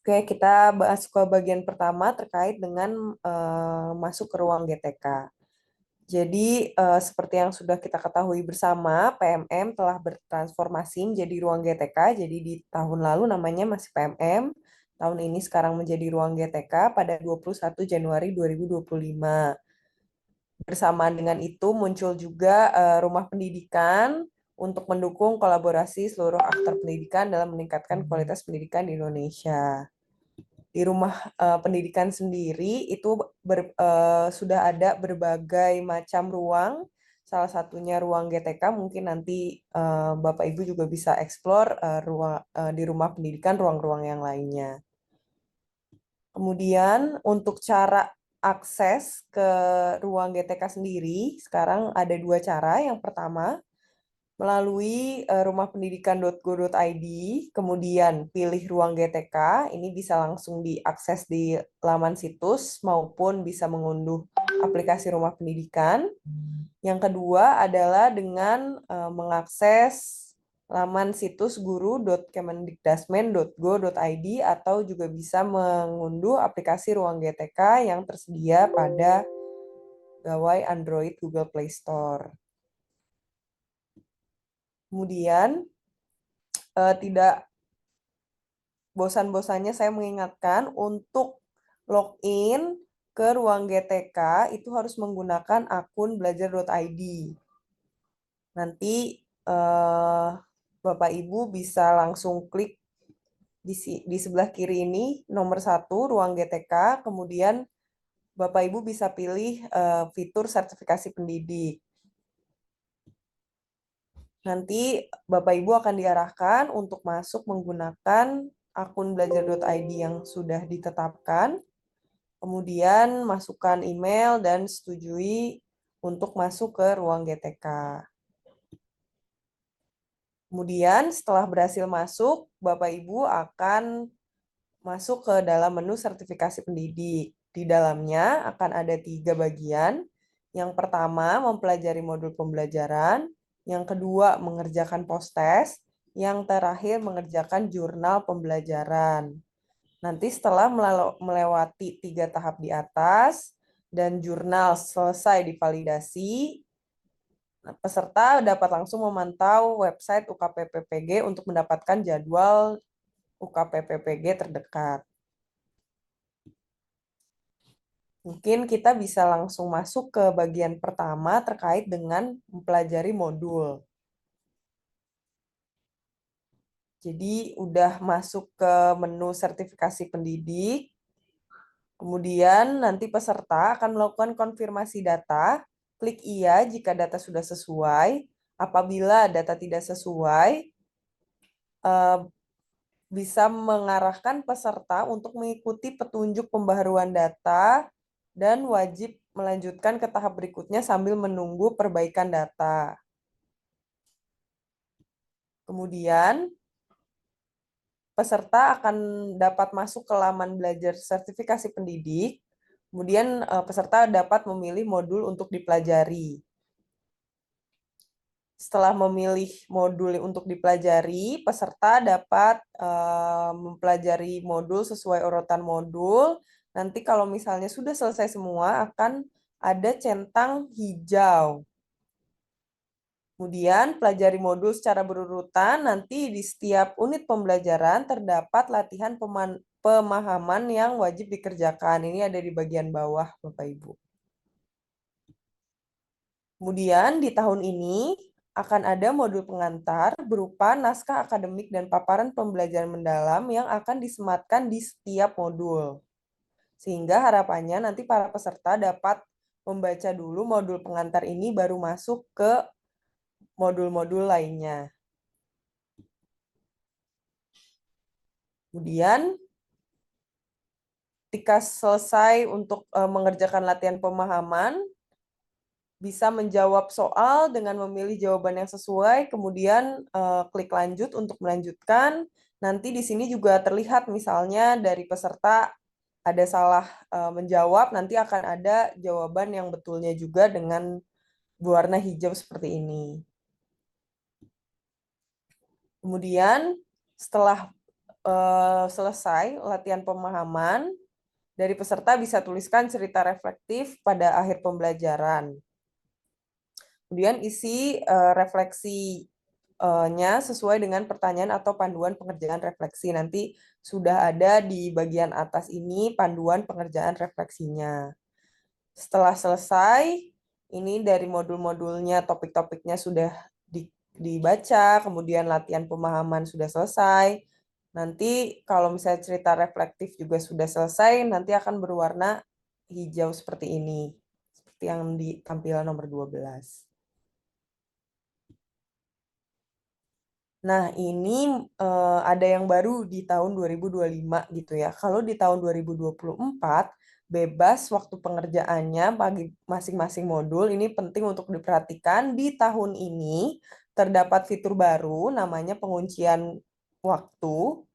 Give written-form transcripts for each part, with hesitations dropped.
Oke, kita bahas ke bagian pertama terkait dengan masuk ke ruang GTK. Jadi, seperti yang sudah kita ketahui bersama, PMM telah bertransformasi menjadi ruang GTK. Jadi, di tahun lalu namanya masih PMM, tahun ini sekarang menjadi ruang GTK pada 21 Januari 2025. Bersamaan dengan itu muncul juga rumah pendidikan untuk mendukung kolaborasi seluruh aktor pendidikan dalam meningkatkan kualitas pendidikan di Indonesia. Di rumah pendidikan sendiri itu sudah ada berbagai macam ruang. Salah satunya ruang GTK. Mungkin nanti Bapak Ibu juga bisa eksplor di rumah pendidikan ruang-ruang yang lainnya. Kemudian untuk cara akses ke ruang GTK sendiri, sekarang ada dua cara. Yang pertama, melalui rumahpendidikan.go.id, kemudian pilih ruang GTK, ini bisa langsung diakses di laman situs maupun bisa mengunduh aplikasi rumah pendidikan. Yang kedua adalah dengan mengakses laman situs guru.kemendikdasmen.go.id atau juga bisa mengunduh aplikasi ruang GTK yang tersedia pada gawai Android Google Play Store. Kemudian tidak bosan-bosannya saya mengingatkan untuk login ke ruang GTK itu harus menggunakan akun belajar.id. Nanti Bapak Ibu bisa langsung klik di sebelah kiri ini nomor 1 ruang GTK, kemudian Bapak Ibu bisa pilih fitur sertifikasi pendidik. Nanti Bapak Ibu akan diarahkan untuk masuk menggunakan akun belajar.id yang sudah ditetapkan. Kemudian masukkan email dan setujui untuk masuk ke ruang GTK. Kemudian setelah berhasil masuk, Bapak Ibu akan masuk ke dalam menu sertifikasi pendidik. Di dalamnya akan ada 3 bagian. Yang pertama, mempelajari modul pembelajaran. Yang kedua, mengerjakan post-test. Yang terakhir, mengerjakan jurnal pembelajaran. Nanti setelah melewati 3 tahap di atas dan jurnal selesai divalidasi, peserta dapat langsung memantau website UKPPPG untuk mendapatkan jadwal UKPPPG terdekat. Mungkin kita bisa langsung masuk ke bagian pertama terkait dengan mempelajari modul. Jadi udah masuk ke menu sertifikasi pendidik. Kemudian nanti peserta akan melakukan konfirmasi data. Klik iya jika data sudah sesuai. Apabila data tidak sesuai, bisa mengarahkan peserta untuk mengikuti petunjuk pembaharuan data dan wajib melanjutkan ke tahap berikutnya sambil menunggu perbaikan data. Kemudian, peserta akan dapat masuk ke laman belajar sertifikasi pendidik. Kemudian, peserta dapat memilih modul untuk dipelajari. Setelah memilih modul untuk dipelajari, peserta dapat mempelajari modul sesuai urutan modul. Nanti kalau misalnya sudah selesai semua, akan ada centang hijau. Kemudian pelajari modul secara berurutan, nanti di setiap unit pembelajaran terdapat latihan pemahaman yang wajib dikerjakan. Ini ada di bagian bawah, Bapak Ibu. Kemudian di tahun ini akan ada modul pengantar berupa naskah akademik dan paparan pembelajaran mendalam yang akan disematkan di setiap modul. Sehingga harapannya nanti para peserta dapat membaca dulu modul pengantar ini baru masuk ke modul-modul lainnya. Kemudian ketika selesai untuk mengerjakan latihan pemahaman, bisa menjawab soal dengan memilih jawaban yang sesuai, kemudian klik lanjut untuk melanjutkan. Nanti di sini juga terlihat misalnya dari peserta ada salah menjawab, nanti akan ada jawaban yang betulnya juga dengan berwarna hijau seperti ini. Kemudian setelah selesai latihan pemahaman, dari peserta bisa tuliskan cerita reflektif pada akhir pembelajaran. Kemudian isi refleksinya sesuai dengan pertanyaan atau panduan pengerjaan refleksi. Nanti sudah ada di bagian atas ini panduan pengerjaan refleksinya. Setelah selesai, ini dari modul-modulnya, topik-topiknya sudah dibaca, kemudian latihan pemahaman sudah selesai. Nanti kalau misalnya cerita reflektif juga sudah selesai, nanti akan berwarna hijau seperti ini. Seperti yang di tampilan nomor 12. Nah, ini ada yang baru di tahun 2025 gitu ya. Kalau di tahun 2024, bebas waktu pengerjaannya bagi masing-masing modul. Ini penting untuk diperhatikan. Di tahun ini terdapat fitur baru namanya penguncian waktu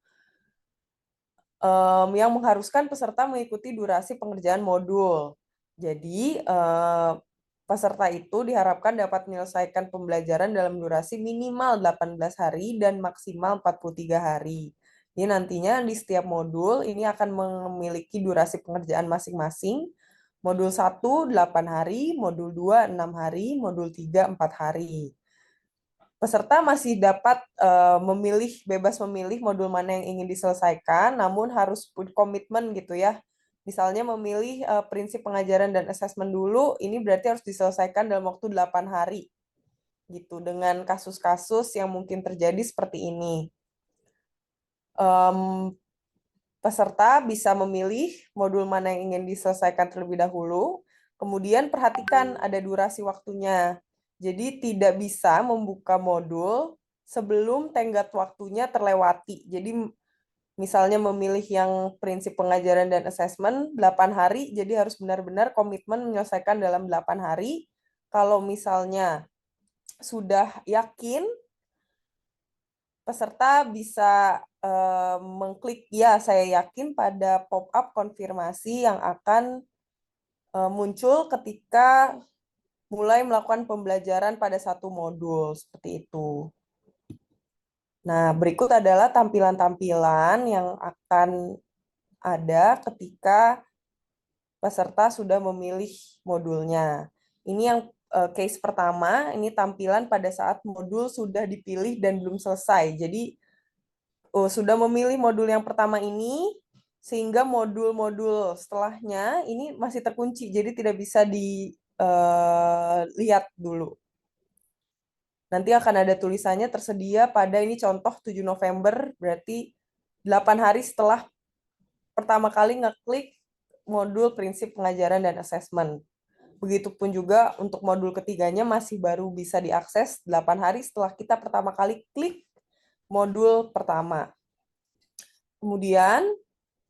yang mengharuskan peserta mengikuti durasi pengerjaan modul. Jadi, peserta itu diharapkan dapat menyelesaikan pembelajaran dalam durasi minimal 18 hari dan maksimal 43 hari. Ini nantinya di setiap modul ini akan memiliki durasi pengerjaan masing-masing. Modul 1 8 hari, modul 2 6 hari, modul 3 4 hari. Peserta masih dapat bebas memilih modul mana yang ingin diselesaikan, namun harus komitmen gitu ya. Misalnya memilih prinsip pengajaran dan asesmen dulu, ini berarti harus diselesaikan dalam waktu 8 hari. Gitu, dengan kasus-kasus yang mungkin terjadi seperti ini. Peserta bisa memilih modul mana yang ingin diselesaikan terlebih dahulu, kemudian perhatikan ada durasi waktunya. Jadi tidak bisa membuka modul sebelum tenggat waktunya terlewati. Jadi misalnya memilih yang prinsip pengajaran dan asesmen 8 hari, jadi harus benar-benar komitmen menyelesaikan dalam 8 hari. Kalau misalnya sudah yakin, peserta bisa mengklik ya saya yakin pada pop-up konfirmasi yang akan muncul ketika mulai melakukan pembelajaran pada satu modul seperti itu. Nah, berikut adalah tampilan-tampilan yang akan ada ketika peserta sudah memilih modulnya. Ini yang case pertama, ini tampilan pada saat modul sudah dipilih dan belum selesai. Jadi sudah memilih modul yang pertama ini, sehingga modul-modul setelahnya ini masih terkunci, jadi tidak bisa dilihat dulu. Nanti akan ada tulisannya tersedia pada ini contoh 7 November, berarti 8 hari setelah pertama kali ngeklik modul prinsip pengajaran dan asesmen. Begitupun juga untuk modul ketiganya masih baru bisa diakses 8 hari setelah kita pertama kali klik modul pertama. Kemudian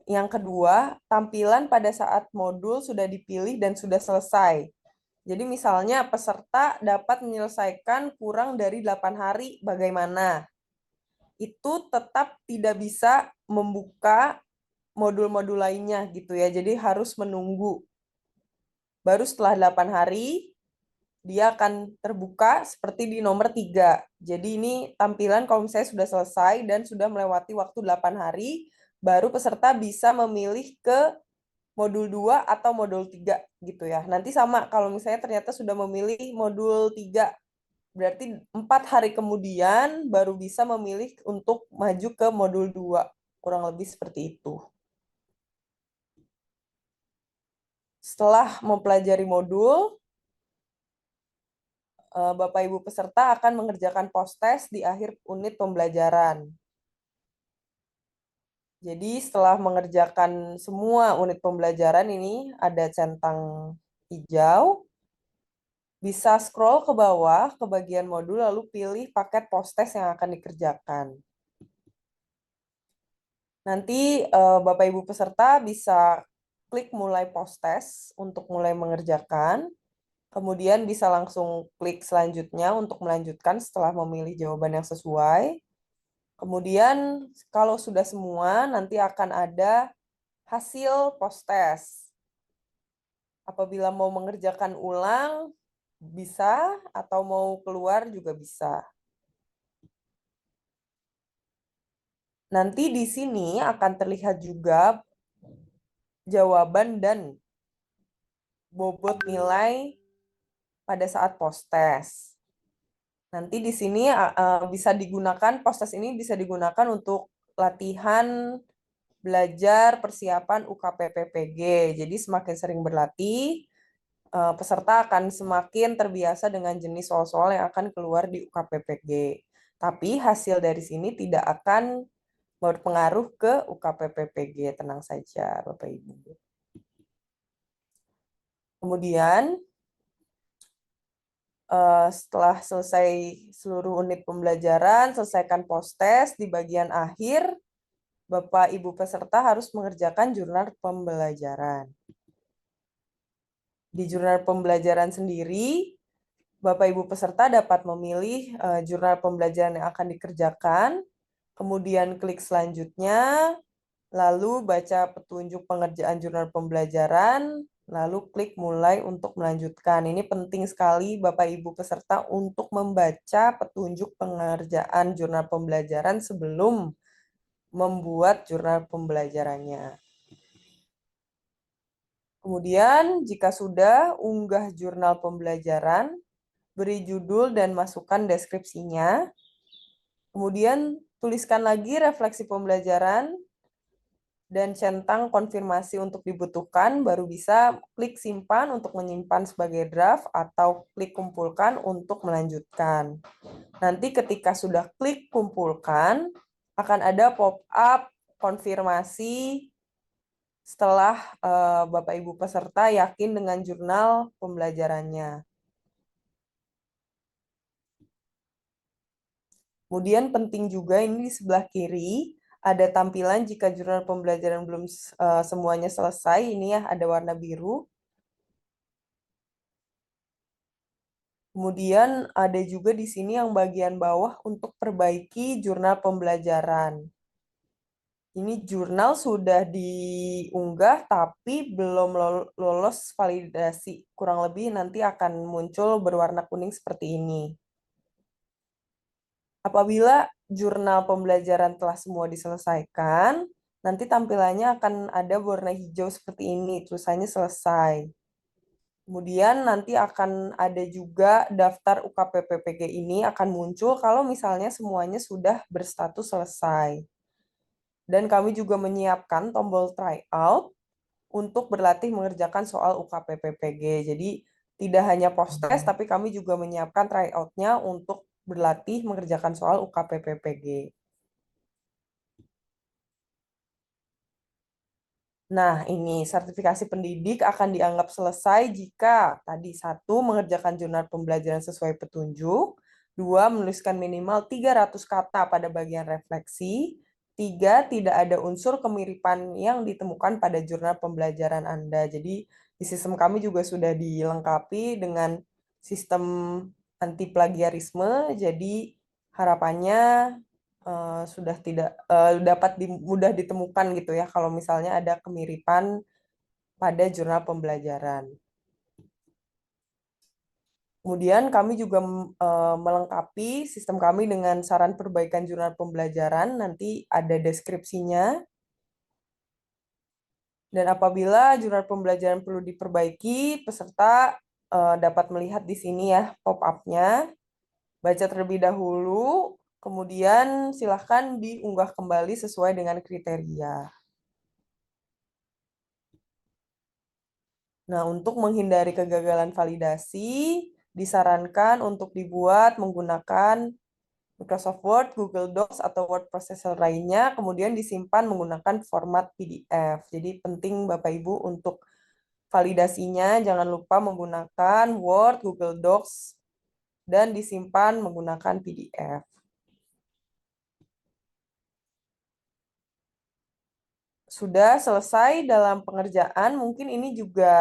yang kedua, tampilan pada saat modul sudah dipilih dan sudah selesai. Jadi misalnya peserta dapat menyelesaikan kurang dari 8 hari, bagaimana? Itu tetap tidak bisa membuka modul-modul lainnya gitu ya. Jadi harus menunggu. Baru setelah 8 hari, dia akan terbuka seperti di nomor 3. Jadi ini tampilan kalau misalnya sudah selesai dan sudah melewati waktu 8 hari, baru peserta bisa memilih ke modul 2 atau modul 3 gitu ya. Nanti sama kalau misalnya ternyata sudah memilih modul 3, berarti 4 hari kemudian baru bisa memilih untuk maju ke modul 2. Kurang lebih seperti itu. Setelah mempelajari modul, Bapak Ibu peserta akan mengerjakan post-test di akhir unit pembelajaran. Jadi setelah mengerjakan semua unit pembelajaran ini ada centang hijau, bisa scroll ke bawah ke bagian modul lalu pilih paket post-test yang akan dikerjakan. Nanti Bapak Ibu peserta bisa klik mulai post-test untuk mulai mengerjakan. Kemudian bisa langsung klik selanjutnya untuk melanjutkan setelah memilih jawaban yang sesuai. Kemudian kalau sudah semua, nanti akan ada hasil post-test. Apabila mau mengerjakan ulang, bisa, atau mau keluar juga bisa. Nanti di sini akan terlihat juga jawaban dan bobot nilai pada saat post-test. Nanti di sini bisa digunakan, post-test ini bisa digunakan untuk latihan belajar persiapan UKPPPG. Jadi semakin sering berlatih, peserta akan semakin terbiasa dengan jenis soal-soal yang akan keluar di UKPPG. Tapi hasil dari sini tidak akan berpengaruh ke UKPPPG, tenang saja Bapak Ibu. Kemudian setelah selesai seluruh unit pembelajaran, selesaikan post-test di bagian akhir, Bapak Ibu peserta harus mengerjakan jurnal pembelajaran. Di jurnal pembelajaran sendiri, Bapak Ibu peserta dapat memilih jurnal pembelajaran yang akan dikerjakan, kemudian klik selanjutnya, lalu baca petunjuk pengerjaan jurnal pembelajaran, lalu klik mulai untuk melanjutkan. Ini penting sekali Bapak Ibu peserta untuk membaca petunjuk pengerjaan jurnal pembelajaran sebelum membuat jurnal pembelajarannya. Kemudian, jika sudah, unggah jurnal pembelajaran, beri judul dan masukkan deskripsinya. Kemudian, tuliskan lagi refleksi pembelajaran dan centang konfirmasi untuk dibutuhkan, baru bisa klik simpan untuk menyimpan sebagai draft atau klik kumpulkan untuk melanjutkan. Nanti ketika sudah klik kumpulkan, akan ada pop-up konfirmasi setelah Bapak Ibu peserta yakin dengan jurnal pembelajarannya. Kemudian penting juga ini di sebelah kiri ada tampilan jika jurnal pembelajaran belum semuanya selesai. Ini ya ada warna biru. Kemudian ada juga di sini yang bagian bawah untuk perbaiki jurnal pembelajaran. Ini jurnal sudah diunggah tapi belum lolos validasi. Kurang lebih nanti akan muncul berwarna kuning seperti ini. Apabila jurnal pembelajaran telah semua diselesaikan, nanti tampilannya akan ada warna hijau seperti ini, tulisannya selesai. Kemudian nanti akan ada juga daftar UKPPPG ini akan muncul kalau misalnya semuanya sudah berstatus selesai. Dan kami juga menyiapkan tombol tryout untuk berlatih mengerjakan soal UKPPPG. Jadi tidak hanya post-test, tapi kami juga menyiapkan tryout-nya untuk berlatih mengerjakan soal UKPPPG. Nah, ini sertifikasi pendidik akan dianggap selesai jika tadi satu, mengerjakan jurnal pembelajaran sesuai petunjuk, dua, menuliskan minimal 300 kata pada bagian refleksi, tiga, tidak ada unsur kemiripan yang ditemukan pada jurnal pembelajaran Anda. Jadi, di sistem kami juga sudah dilengkapi dengan sistem anti plagiarisme, jadi harapannya sudah tidak dapat mudah ditemukan gitu ya kalau misalnya ada kemiripan pada jurnal pembelajaran. Kemudian kami juga melengkapi sistem kami dengan saran perbaikan jurnal pembelajaran, nanti ada deskripsinya. Dan apabila jurnal pembelajaran perlu diperbaiki, peserta dapat melihat di sini ya pop-up-nya. Baca terlebih dahulu, kemudian silahkan diunggah kembali sesuai dengan kriteria. Nah, untuk menghindari kegagalan validasi, disarankan untuk dibuat menggunakan Microsoft Word, Google Docs, atau word processor lainnya, kemudian disimpan menggunakan format PDF. Jadi penting Bapak Ibu untuk validasinya, jangan lupa menggunakan Word, Google Docs, dan disimpan menggunakan PDF. Sudah selesai dalam pengerjaan, mungkin ini juga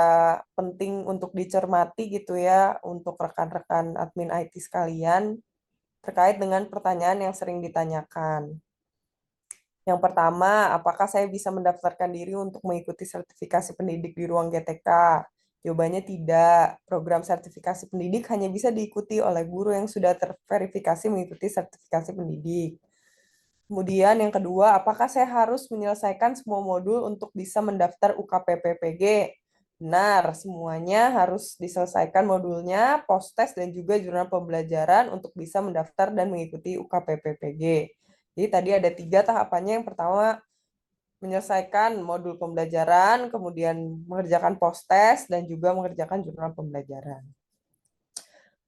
penting untuk dicermati gitu ya untuk rekan-rekan admin IT sekalian terkait dengan pertanyaan yang sering ditanyakan. Yang pertama, apakah saya bisa mendaftarkan diri untuk mengikuti sertifikasi pendidik di ruang GTK? Jawabannya tidak. Program sertifikasi pendidik hanya bisa diikuti oleh guru yang sudah terverifikasi mengikuti sertifikasi pendidik. Kemudian yang kedua, apakah saya harus menyelesaikan semua modul untuk bisa mendaftar UKPPPG? Benar, semuanya harus diselesaikan modulnya, post-test, dan juga jurnal pembelajaran untuk bisa mendaftar dan mengikuti UKPPPG. Jadi tadi ada 3 tahapannya. Yang pertama, menyelesaikan modul pembelajaran, kemudian mengerjakan post-test, dan juga mengerjakan jurnal pembelajaran.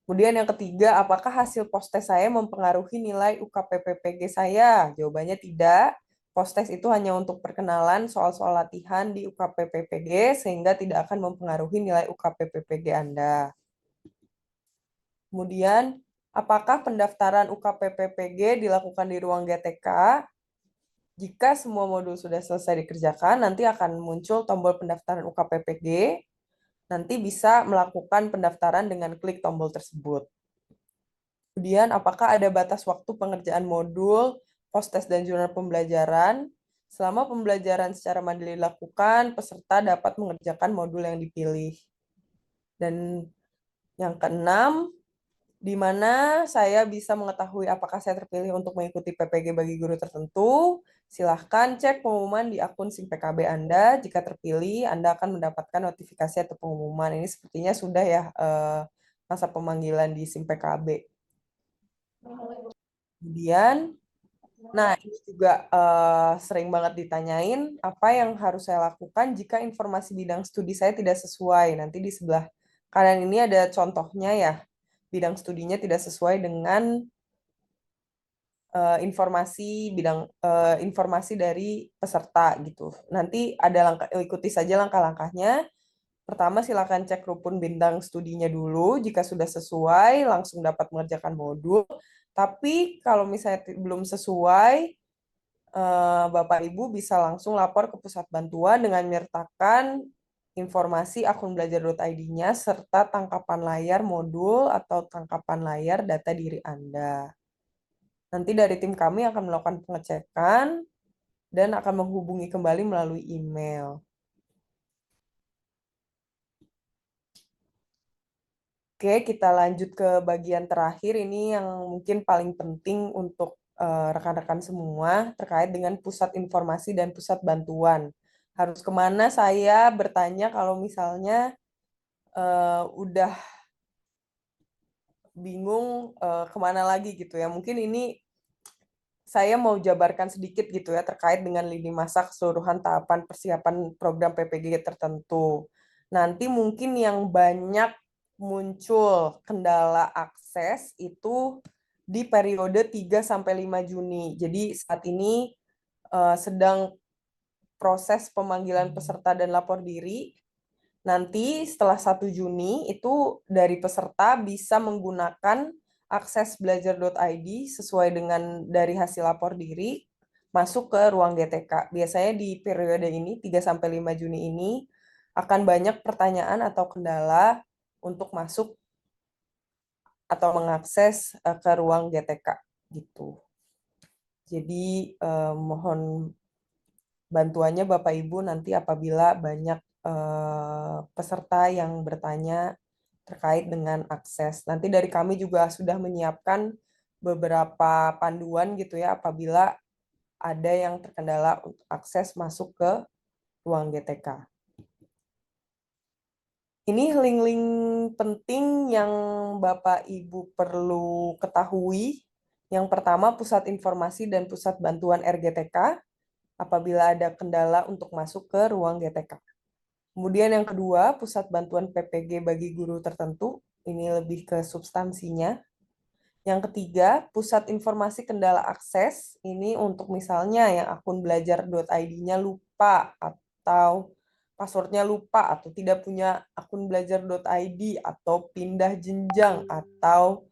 Kemudian yang ketiga, apakah hasil post-test saya mempengaruhi nilai UKPPPG saya? Jawabannya tidak. Post-test itu hanya untuk perkenalan soal-soal latihan di UKPPPG, sehingga tidak akan mempengaruhi nilai UKPPPG Anda. Kemudian, apakah pendaftaran UKPPPG dilakukan di ruang GTK? Jika semua modul sudah selesai dikerjakan, nanti akan muncul tombol pendaftaran UKPPG. Nanti bisa melakukan pendaftaran dengan klik tombol tersebut. Kemudian, apakah ada batas waktu pengerjaan modul, post-test, dan jurnal pembelajaran? Selama pembelajaran secara mandiri dilakukan, peserta dapat mengerjakan modul yang dipilih. Dan yang keenam, di mana saya bisa mengetahui apakah saya terpilih untuk mengikuti PPG bagi guru tertentu. Silahkan cek pengumuman di akun SIM PKB Anda. Jika terpilih, Anda akan mendapatkan notifikasi atau pengumuman. Ini sepertinya sudah ya masa pemanggilan di SIM PKB. Kemudian, nah ini juga sering banget ditanyain, apa yang harus saya lakukan jika informasi bidang studi saya tidak sesuai. Nanti di sebelah kanan ini ada contohnya ya, bidang studinya tidak sesuai dengan informasi dari peserta gitu. Nanti ada ikuti saja langkah-langkahnya. Pertama, silakan cek rukun bintang studinya dulu. Jika sudah sesuai, langsung dapat mengerjakan modul. Tapi kalau misalnya belum sesuai, Bapak Ibu bisa langsung lapor ke pusat bantuan dengan menyertakan informasi akun belajar.id-nya serta tangkapan layar modul atau tangkapan layar data diri Anda. Nanti dari tim kami akan melakukan pengecekan dan akan menghubungi kembali melalui email. Oke, kita lanjut ke bagian terakhir ini yang mungkin paling penting untuk rekan-rekan semua terkait dengan pusat informasi dan pusat bantuan. Harus kemana saya bertanya kalau misalnya udah bingung kemana lagi gitu ya. Mungkin ini saya mau jabarkan sedikit gitu ya terkait dengan lini masa keseluruhan tahapan persiapan program PPG tertentu. Nanti mungkin yang banyak muncul kendala akses itu di periode 3 sampai 5 Juni. Jadi saat ini sedang proses pemanggilan peserta dan lapor diri. Nanti setelah 1 Juni itu dari peserta bisa menggunakan akses belajar.id sesuai dengan dari hasil lapor diri masuk ke ruang GTK. Biasanya di periode ini 3 sampai 5 Juni ini akan banyak pertanyaan atau kendala untuk masuk atau mengakses ke ruang GTK gitu. Jadi mohon bantuannya Bapak Ibu nanti apabila banyak peserta yang bertanya terkait dengan akses. Nanti dari kami juga sudah menyiapkan beberapa panduan gitu ya apabila ada yang terkendala untuk akses masuk ke ruang GTK. Ini link-link penting yang Bapak Ibu perlu ketahui. Yang pertama, Pusat Informasi dan Pusat Bantuan RGTK apabila ada kendala untuk masuk ke ruang GTK. Kemudian yang kedua, Pusat Bantuan PPG bagi guru tertentu. Ini lebih ke substansinya. Yang ketiga, Pusat Informasi Kendala Akses. Ini untuk misalnya yang akun belajar.id-nya lupa atau passwordnya lupa atau tidak punya akun belajar.id atau pindah jenjang atau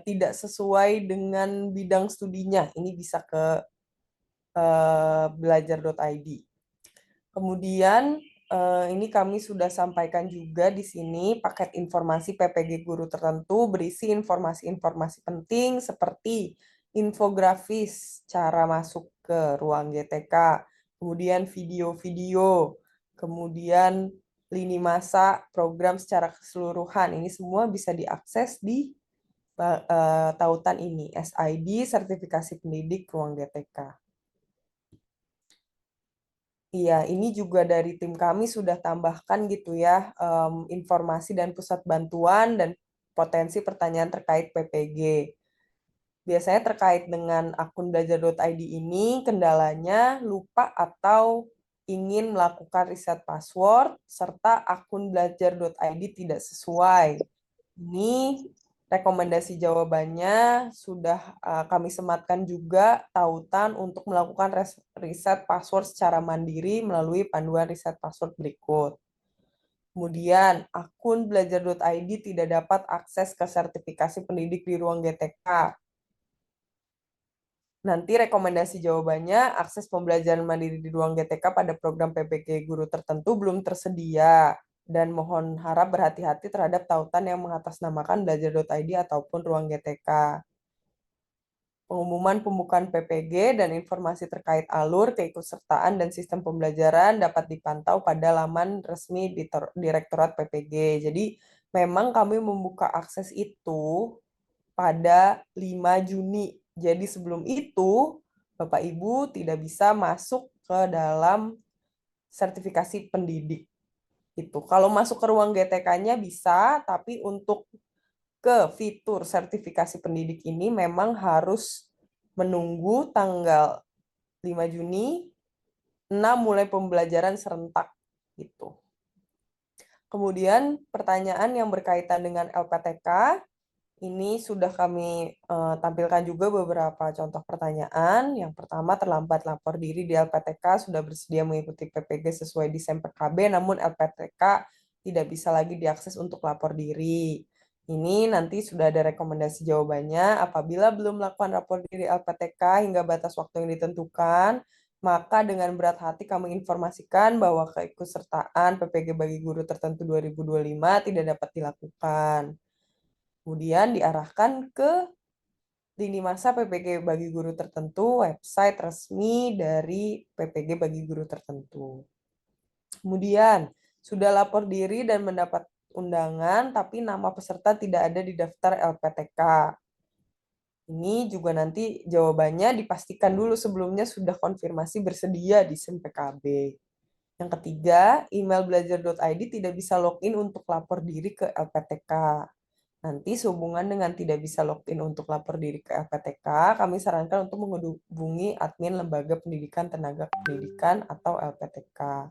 tidak sesuai dengan bidang studinya. Ini bisa ke belajar.id. Kemudian ini kami sudah sampaikan juga di sini paket informasi PPG guru tertentu berisi informasi-informasi penting seperti infografis cara masuk ke ruang GTK, kemudian video-video, kemudian lini masa program secara keseluruhan. Ini semua bisa diakses di tautan ini, SID, Sertifikasi Pendidik Ruang GTK. Iya, ini juga dari tim kami sudah tambahkan gitu ya, informasi dan pusat bantuan dan potensi pertanyaan terkait PPG. Biasanya terkait dengan akun belajar.id ini, kendalanya lupa atau ingin melakukan reset password, serta akun belajar.id tidak sesuai. Ini rekomendasi jawabannya sudah kami sematkan juga tautan untuk melakukan reset password secara mandiri melalui panduan reset password berikut. Kemudian, akun belajar.id tidak dapat akses ke sertifikasi pendidik di ruang GTK. Nanti rekomendasi jawabannya, akses pembelajaran mandiri di ruang GTK pada program PPG guru tertentu belum tersedia. Dan mohon harap berhati-hati terhadap tautan yang mengatasnamakan belajar.id ataupun ruang GTK. Pengumuman pembukaan PPG dan informasi terkait alur, keikutsertaan, dan sistem pembelajaran dapat dipantau pada laman resmi di Direktorat PPG. Jadi memang kami membuka akses itu pada 5 Juni. Jadi sebelum itu, Bapak Ibu tidak bisa masuk ke dalam sertifikasi pendidik. Itu. Kalau masuk ke ruang GTK-nya bisa, tapi untuk ke fitur sertifikasi pendidik ini memang harus menunggu tanggal 5 Juni 6 mulai pembelajaran serentak gitu. Kemudian pertanyaan yang berkaitan dengan LPTK. Ini sudah kami tampilkan juga beberapa contoh pertanyaan. Yang pertama, terlambat lapor diri di LPTK, sudah bersedia mengikuti PPG sesuai desain PKB, namun LPTK tidak bisa lagi diakses untuk lapor diri. Ini nanti sudah ada rekomendasi jawabannya. Apabila belum melakukan lapor diri LPTK hingga batas waktu yang ditentukan, maka dengan berat hati kami informasikan bahwa keikutsertaan PPG bagi guru tertentu 2025 tidak dapat dilakukan. Kemudian diarahkan ke lini masa PPG bagi guru tertentu, website resmi dari PPG bagi guru tertentu. Kemudian, sudah lapor diri dan mendapat undangan, tapi nama peserta tidak ada di daftar LPTK. Ini juga nanti jawabannya dipastikan dulu sebelumnya sudah konfirmasi bersedia di SIM PKB. Yang ketiga, email belajar.id tidak bisa login untuk lapor diri ke LPTK. Nanti sehubungan dengan tidak bisa login untuk lapor diri ke LPTK, kami sarankan untuk menghubungi admin Lembaga Pendidikan Tenaga Pendidikan atau LPTK.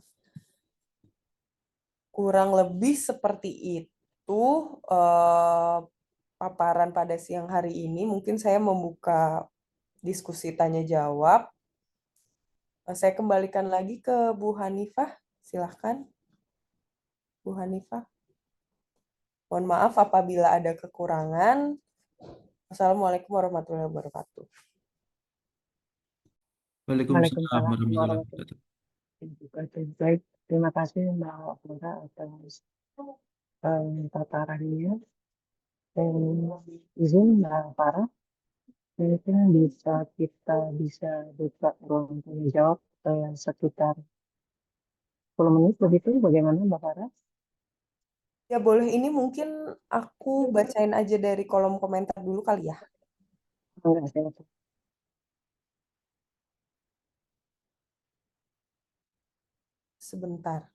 Kurang lebih seperti itu paparan pada siang hari ini. Mungkin saya membuka diskusi tanya jawab. Saya kembalikan lagi ke Bu Hanifah. Silahkan, Bu Hanifah. Mohon maaf apabila ada kekurangan. Assalamualaikum warahmatullahi wabarakatuh. Waalaikumsalam Waalaikumsalam warahmatullahi warahmatullahi wabarakatuh. wabarakatuh. Baik, terima kasih Mbak Flora atas paparannya. Dan izin Mbak Farah, mungkin kita bisa buka ruang tanya jawab sekitar 10 menit begitu. Bagaimana Mbak Farah? Ya boleh, ini mungkin aku bacain aja dari kolom komentar dulu kali ya, Enggak, saya sebentar.